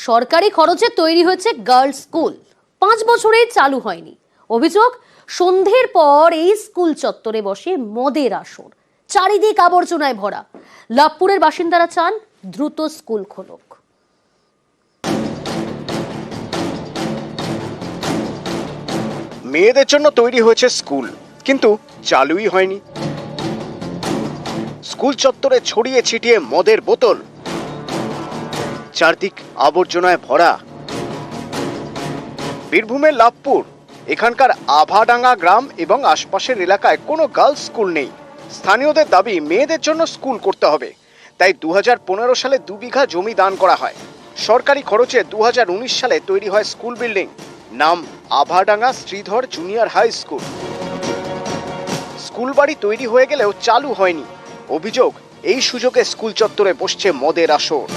সরকারি খরচে তৈরি হয়েছে গার্লস স্কুল, 5 বছরে চালু হয়নি। অভিযোগ, সন্ধ্যের পর এই স্কুল চত্বরে বসে মদের আসর, চারিদিক আবর্জনায় ভরা। লাভপুরের বাসিন্দারা চান দ্রুত স্কুল খোলক। মেয়েদের জন্য তৈরি হয়েছে স্কুল, কিন্তু চালুই হয়নি। স্কুল চত্বরে ছড়িয়ে ছিটিয়ে মদের বোতল, চারদিক আবর্জনায় ভরা। বীরভূমের লাভপুর, এখানকার আভাডাঙ্গা গ্রাম এবং আশপাশের এলাকায় কোনো গার্লস স্কুল নেই। স্থানীয়দের দাবি মেয়েদের জন্য স্কুল করতে হবে, তাই 2015 সালে 2 বিঘা জমি দান করা হয়। সরকারি খরচে 2019 সালে তৈরি হয় স্কুল বিল্ডিং, নাম Abhadanga Sridhar junior high school. School বাড়ি তৈরি হয়ে গেলেও চালু হয়নি। অভিযোগ, এই সুযোগে স্কুল চত্বরে বসছে মদের আসর।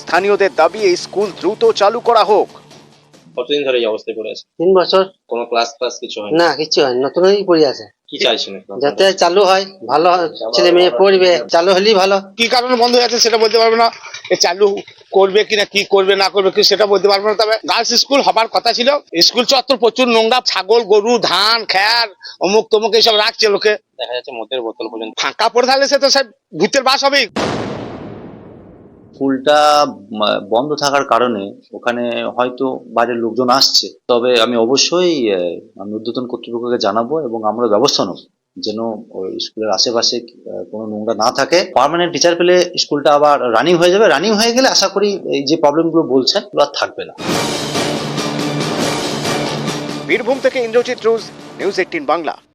স্থানীয়দের দাবি এই স্কুল দ্রুত চালু করা হোক। কতদিন ধরে এই অবস্থায় পড়ে আছে? 3 বছর। কোনো ক্লাস কিছু হয় না, কিছু হয় নতুনই পড়ে আছে। কি চাইছেন যাতে চালু হয়, ভালো ছেলে মেয়ে পড়বে, চালু হলেই ভালো। কি কারণে বন্ধ হয়ে আছে সেটা বলতে পারবো না, চালু করবে কিনা, কি করবে না করবে কি সেটা বলতে পারবো না। তবে গার্লস স্কুল হবার কথা ছিল। স্কুল চত্বর প্রচুর নোংরা, ছাগল গরু ধান খ্যার অমুক তমুক এইসব রাখছে লোকে। দেখা যাচ্ছে মদের বোতল পর্যন্ত ফাঁকা পড়ে থাকলে সে তো সব ভূতের বাস হবেই। স্কুলটা বন্ধ থাকার কারণে ওখানে হয়তো বাইরের লোকজন আসছে, তবে আমি অবশ্যই আমি ঊর্ধ্বতন কর্তৃপক্ষকে জানাবো এবং আমরা ব্যবস্থা নেব যেন ওই স্কুলের আশেপাশে কোনো নোংরা না থাকে। পার্মানেন্ট টিচার পেলে স্কুলটা আবার রানিং হয়ে যাবে। রানিং হয়ে গেলে আশা করি এই যে প্রবলেমগুলো বলছেন ওগুলো আর থাকবে না। বীরভূম থেকে ইন্দ্রজিৎ রোজ, নিউজ 18 বাংলা।